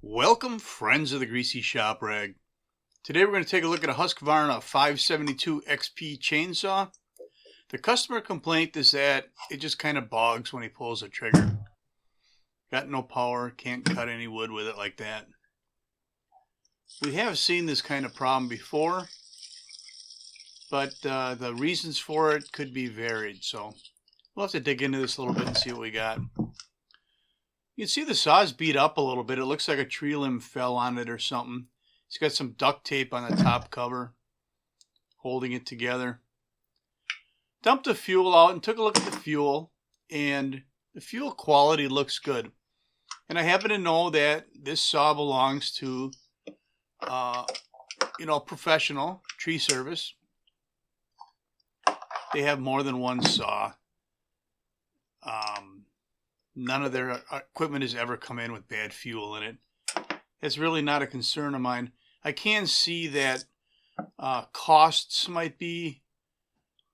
Welcome, friends of the Greasy Shop Rag. Today we're going to take a look at a Husqvarna 572 XP chainsaw. The customer complaint is that it just kind of bogs when he pulls the trigger. Got no power, can't cut any wood with it like that. We have seen this kind of problem before, but the reasons for it could be varied, so we'll have to dig into this a little bit and see what we got. You can see the saw's beat up a little bit. It looks like a tree limb fell on it or something. It's got some duct tape on the top cover holding it together. Dumped the fuel out and took a look at the fuel, and the fuel quality looks good. And I happen to know that this saw belongs to professional tree service. They have more than one saw. None of their equipment has ever come in with bad fuel in it. It's really not a concern of mine. I can see that costs might be,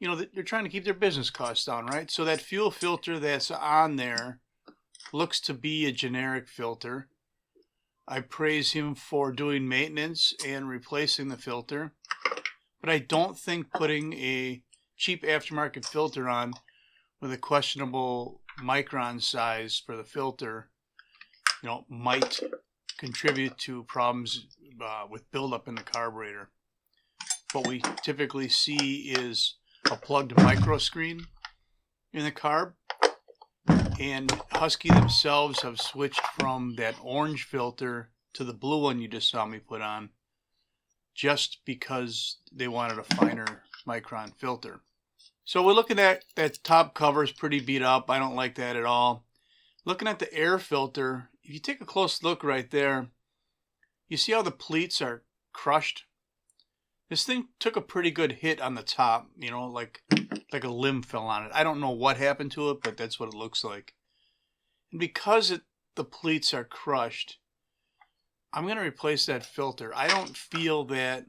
they're trying to keep their business costs down, right? So that fuel filter that's on there looks to be a generic filter. I praise him for doing maintenance and replacing the filter, but I don't think putting a cheap aftermarket filter on with a questionable micron size for the filter, might contribute to problems with buildup in the carburetor. What we typically see is a plugged micro screen in the carb, and Husky themselves have switched from that orange filter to the blue one you just saw me put on, just because they wanted a finer micron filter. So we're looking at that top cover is pretty beat up. I don't like that at all. Looking at the air filter, if you take a close look right there, you see how the pleats are crushed? This thing took a pretty good hit on the top, like a limb fell on it. I don't know what happened to it, but that's what it looks like. And because the pleats are crushed, I'm going to replace that filter. I don't feel that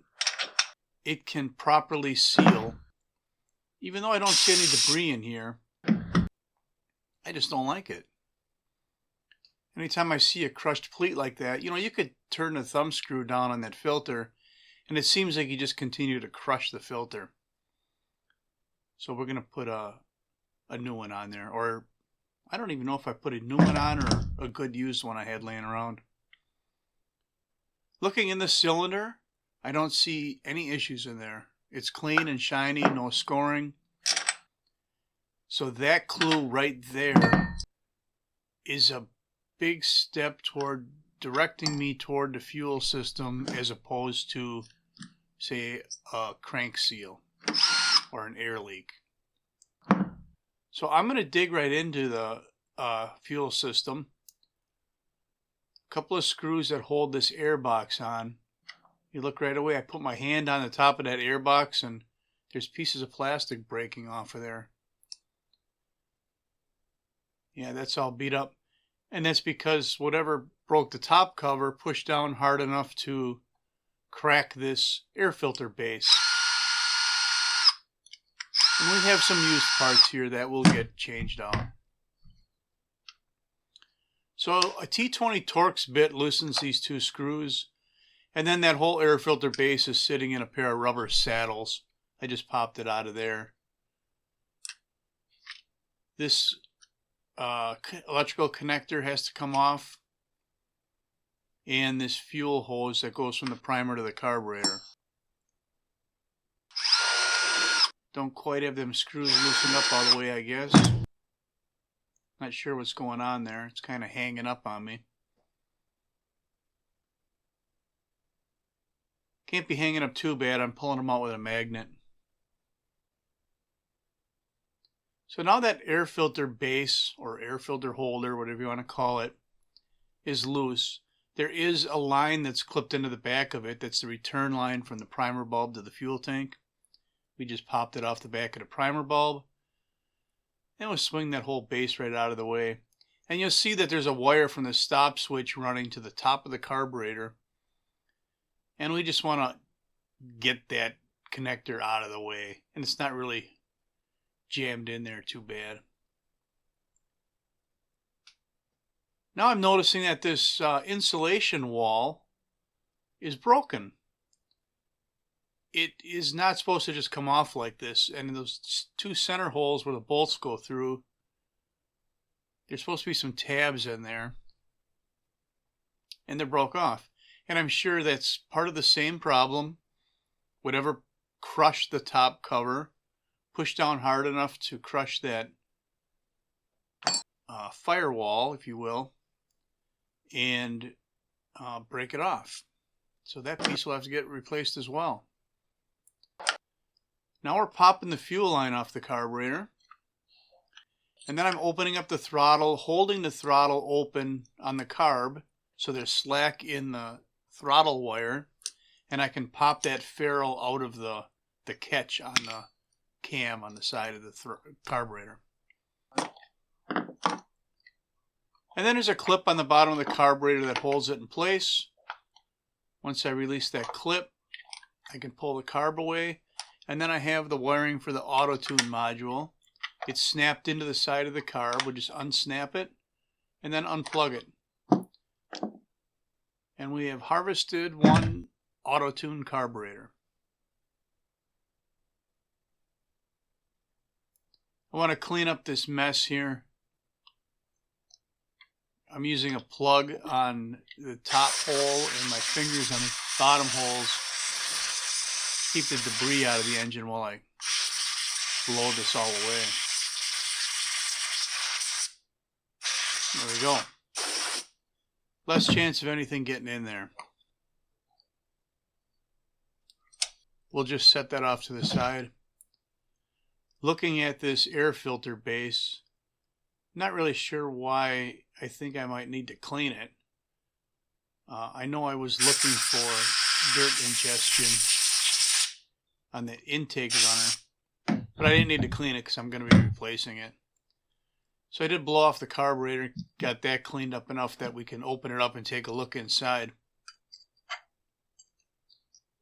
it can properly seal. Even though I don't see any debris in here, I just don't like it. Anytime I see a crushed pleat like that, you could turn the thumb screw down on that filter, and it seems like you just continue to crush the filter. So we're going to put a new one on there. Or I don't even know if I put a new one on or a good used one I had laying around. Looking in the cylinder, I don't see any issues in there. It's clean and shiny, no scoring. So that clue right there is a big step toward directing me toward the fuel system as opposed to, say, a crank seal or an air leak. So I'm going to dig right into the fuel system. A couple of screws that hold this air box on. You look right away, I put my hand on the top of that air box and there's pieces of plastic breaking off of there. Yeah, that's all beat up. And that's because whatever broke the top cover pushed down hard enough to crack this air filter base. And we have some used parts here that will get changed out. So a T20 Torx bit loosens these two screws. And then that whole air filter base is sitting in a pair of rubber saddles. I just popped it out of there. This electrical connector has to come off. And this fuel hose that goes from the primer to the carburetor. Don't quite have them screws loosened up all the way, I guess. Not sure what's going on there. It's kind of hanging up on me. Can't be hanging up too bad. I'm pulling them out with a magnet. So now that air filter base or air filter holder, whatever you want to call it, is loose. There is a line that's clipped into the back of it. That's the return line from the primer bulb to the fuel tank. We just popped it off the back of the primer bulb. And we'll swing that whole base right out of the way. And you'll see that there's a wire from the stop switch running to the top of the carburetor. And we just want to get that connector out of the way. And it's not really jammed in there too bad. Now I'm noticing that this insulation wall is broken. It is not supposed to just come off like this, and in those two center holes where the bolts go through, there's supposed to be some tabs in there, and they're broke off. And I'm sure that's part of the same problem. Whatever crushed the top cover, pushed down hard enough to crush that firewall, if you will, and break it off. So that piece will have to get replaced as well. Now we're popping the fuel line off the carburetor. And then I'm opening up the throttle, holding the throttle open on the carb so there's slack in the throttle wire. And I can pop that ferrule out of the catch on the cam on the side of the carburetor. And then there's a clip on the bottom of the carburetor that holds it in place. Once I release that clip, I can pull the carb away. And then I have the wiring for the auto-tune module. It's snapped into the side of the carb. We'll just unsnap it and then unplug it. And we have harvested one auto-tune carburetor. I want to clean up this mess here. I'm using a plug on the top hole and my fingers on the bottom holes. Keep the debris out of the engine while I blow this all away. There we go. Less chance of anything getting in there. We'll just set that off to the side. Looking at this air filter base, not really sure why I think I might need to clean it. I know I was looking for dirt ingestion on the intake runner, but I didn't need to clean it because I'm going to be replacing it. So I did blow off the carburetor, got that cleaned up enough that we can open it up and take a look inside.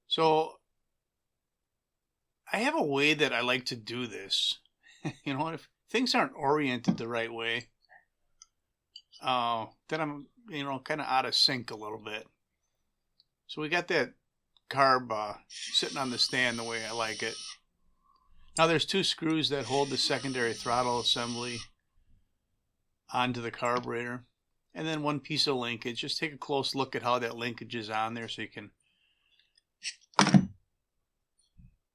So I have a way that I like to do this. You know, if things aren't oriented the right way, then I'm, you know, kind of out of sync a little bit. So we got that carb sitting on the stand the way I like it. Now there's two screws that hold the secondary throttle assembly onto the carburetor, and then one piece of linkage. Just take a close look at how that linkage is on there so you can...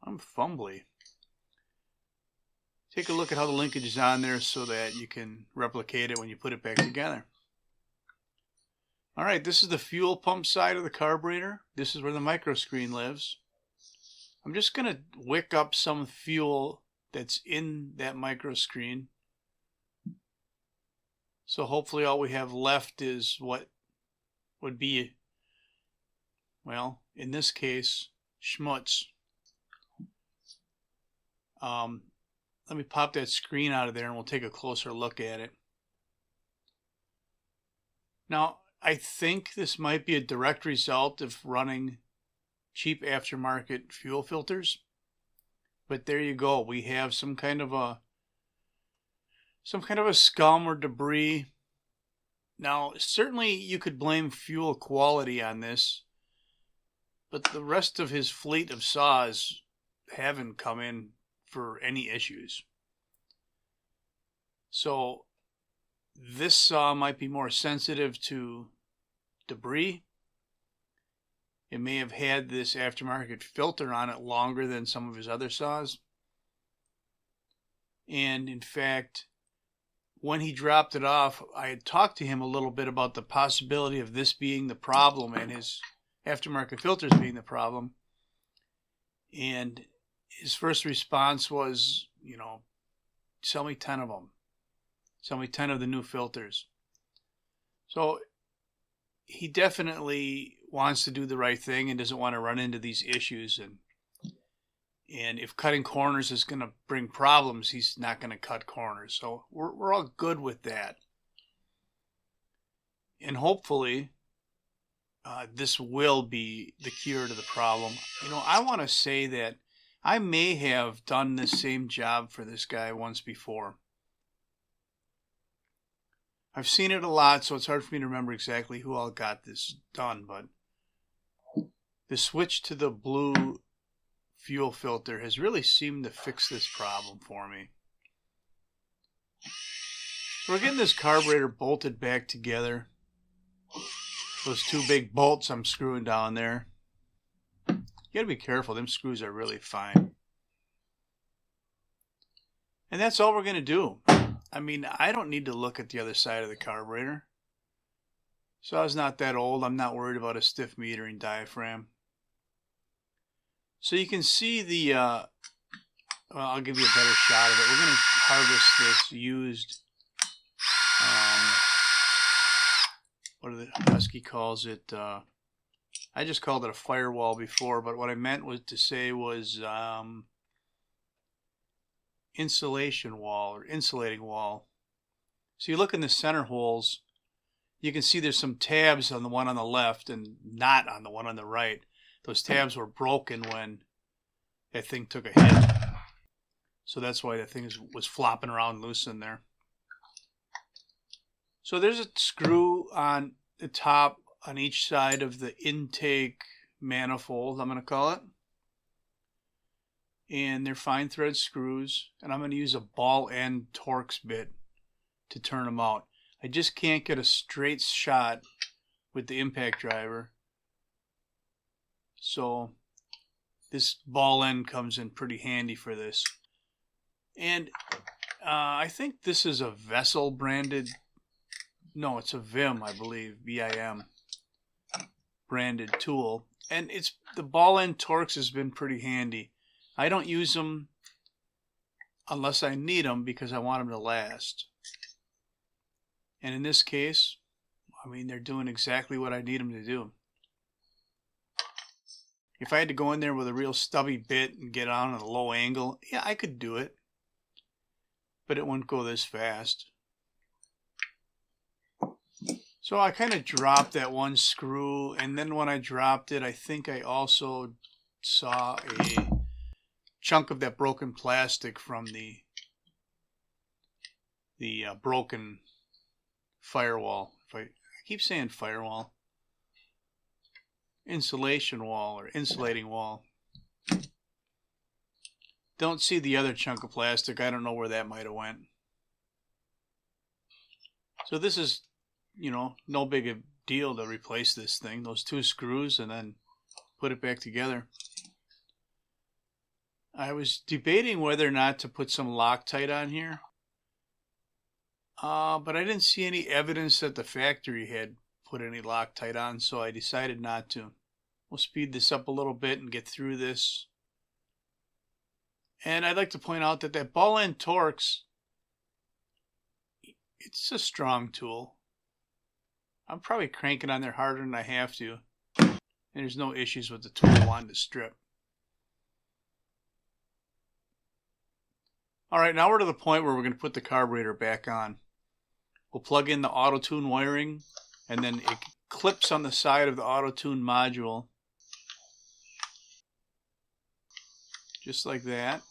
I'm fumbly. Take a look at how the linkage is on there so that you can replicate it when you put it back together. Alright, this is the fuel pump side of the carburetor. This is where the microscreen lives. I'm just going to wick up some fuel that's in that microscreen. So hopefully all we have left is what would be, well, in this case, schmutz. Let me pop that screen out of there and we'll take a closer look at it. Now, I think this might be a direct result of running cheap aftermarket fuel filters. But there you go. We have some kind of a scum or debris. Now, certainly you could blame fuel quality on this, but the rest of his fleet of saws haven't come in for any issues. So this saw might be more sensitive to debris. It may have had this aftermarket filter on it longer than some of his other saws. And in fact, when he dropped it off, I had talked to him a little bit about the possibility of this being the problem and his aftermarket filters being the problem. And his first response was, you know, sell me 10 of them. Sell me 10 of the new filters. So he definitely wants to do the right thing and doesn't want to run into these issues. And if cutting corners is going to bring problems, he's not going to cut corners. So we're all good with that. And hopefully this will be the cure to the problem. You know, I want to say that I may have done this same job for this guy once before. I've seen it a lot, so it's hard for me to remember exactly who all got this done, but the switch to the blue fuel filter has really seemed to fix this problem for me. So we're getting this carburetor bolted back together. Those two big bolts I'm screwing down there. You gotta be careful, them screws are really fine. And that's all we're gonna do. I mean, I don't need to look at the other side of the carburetor. So I was not that old. I'm not worried about a stiff metering diaphragm. So you can see the, well, I'll give you a better shot of it. We're going to harvest this used, what the Husky calls it, I just called it a firewall before, but what I meant was to say was insulation wall or insulating wall. So you look in the center holes, you can see there's some tabs on the one on the left and not on the one on the right. Those tabs were broken when that thing took a hit. So that's why the thing was flopping around loose in there. So there's a screw on the top on each side of the intake manifold, I'm going to call it. And they're fine thread screws. And I'm going to use a ball end Torx bit to turn them out. I just can't get a straight shot with the impact driver. So this ball end comes in pretty handy for this. And I think this is a Vessel branded, no, it's a Vim, I believe, V-I-M branded tool. And it's the ball end Torx has been pretty handy. I don't use them unless I need them because I want them to last. And in this case, I mean, they're doing exactly what I need them to do. If I had to go in there with a real stubby bit and get on at a low angle, yeah, I could do it. But it wouldn't go this fast. So I kind of dropped that one screw, and then when I dropped it, I think I also saw a chunk of that broken plastic from the broken firewall. I keep saying firewall. Insulation wall or insulating wall. Don't see the other chunk of plastic. I don't know where that might have went. So this is, you know, no big a deal to replace this thing. Those two screws and then put it back together. I was debating whether or not to put some Loctite on here. But I didn't see any evidence that the factory had put any Loctite on, so I decided not to. We'll speed this up a little bit and get through this. And I'd like to point out that that ball end Torx, it's a strong tool. I'm probably cranking on there harder than I have to. And there's no issues with the tool wanting to strip. Alright, now we're to the point where we're going to put the carburetor back on. We'll plug in the auto-tune wiring, and then it clips on the side of the auto-tune module. Just like that.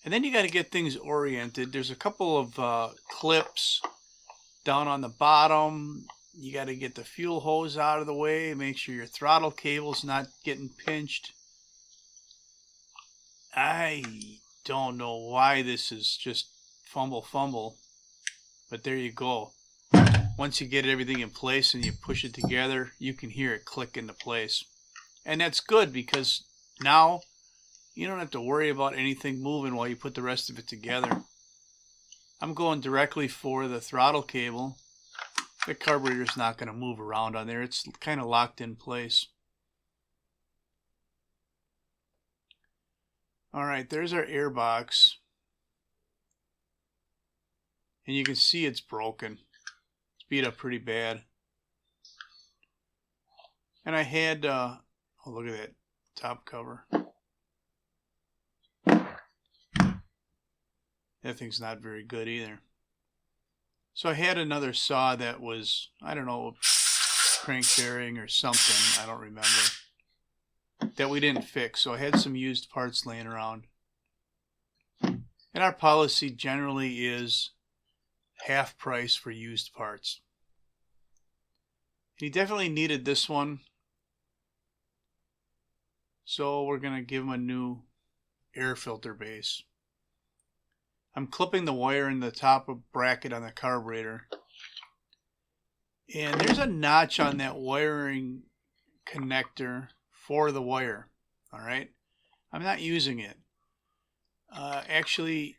And then you got to get things oriented. There's a couple of clips down on the bottom. You got to get the fuel hose out of the way. Make sure your throttle cable's not getting pinched. I don't know why this is just fumble, but there you go. Once you get everything in place and you push it together, you can hear it click into place. And that's good because now you don't have to worry about anything moving while you put the rest of it together. I'm going directly for the throttle cable. The carburetor's not going to move around on there. It's kind of locked in place. Alright, there's our air box. And you can see it's broken. It's beat up pretty bad. And I had, oh look at that top cover. That thing's not very good either. So I had another saw that was, I don't know, crank bearing or something, I don't remember, that we didn't fix. So I had some used parts laying around. And our policy generally is half price for used parts. He definitely needed this one, so we're going to give him a new air filter base. I'm clipping the wire in the top of bracket on the carburetor. And there's a notch on that wiring connector for the wire. Alright? I'm not using it. Actually,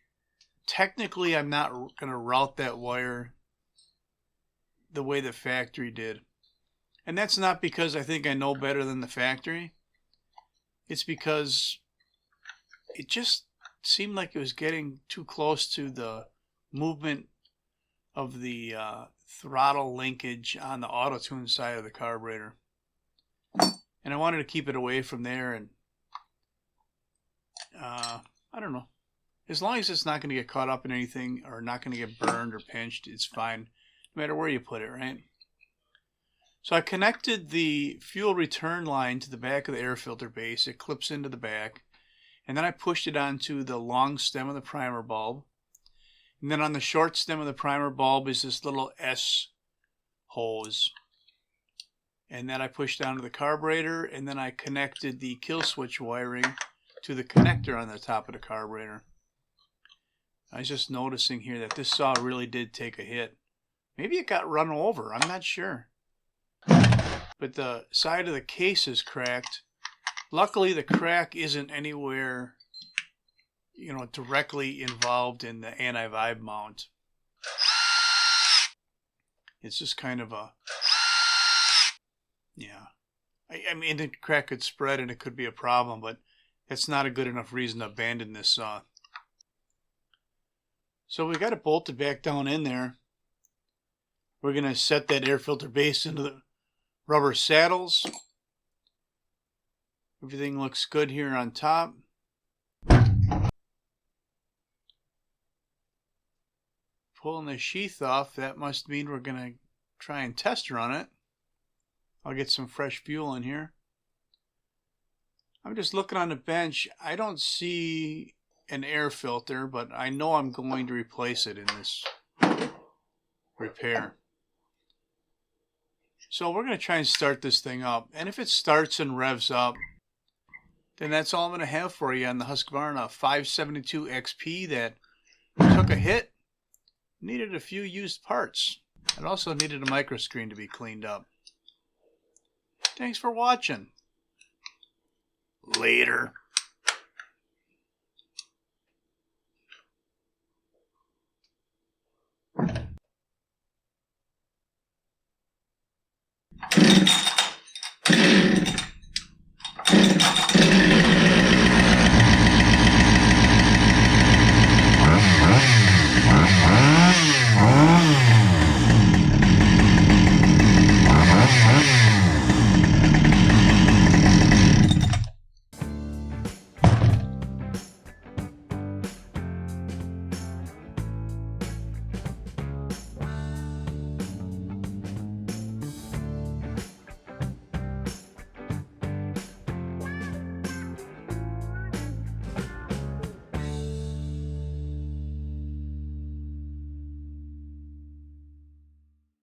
technically I'm not going to route that wire the way the factory did. And that's not because I think I know better than the factory. It's because it just seemed like it was getting too close to the movement of the throttle linkage on the auto-tune side of the carburetor. And I wanted to keep it away from there, and I don't know. As long as it's not going to get caught up in anything or not going to get burned or pinched, it's fine, no matter where you put it, right? So I connected the fuel return line to the back of the air filter base. It clips into the back. And then I pushed it onto the long stem of the primer bulb. And then on the short stem of the primer bulb is this little S hose. And then I pushed down to the carburetor, and then I connected the kill switch wiring to the connector on the top of the carburetor. I was just noticing here that this saw really did take a hit. Maybe it got run over, I'm not sure. But the side of the case is cracked. Luckily, the crack isn't anywhere, you know, directly involved in the anti-vibe mount. It's just kind of a, yeah. I mean, the crack could spread and it could be a problem, but that's not a good enough reason to abandon this saw. So we got it bolted back down in there. We're going to set that air filter base into the rubber saddles. Everything looks good here on top. Pulling the sheath off, that must mean we're going to try and test run it. I'll get some fresh fuel in here. I'm just looking on the bench. I don't see an air filter, but I know I'm going to replace it in this repair. So we're going to try and start this thing up. And if it starts and revs up, then that's all I'm going to have for you on the Husqvarna 572 XP that took a hit. Needed a few used parts. It also needed a microscreen to be cleaned up. Thanks for watching. Later.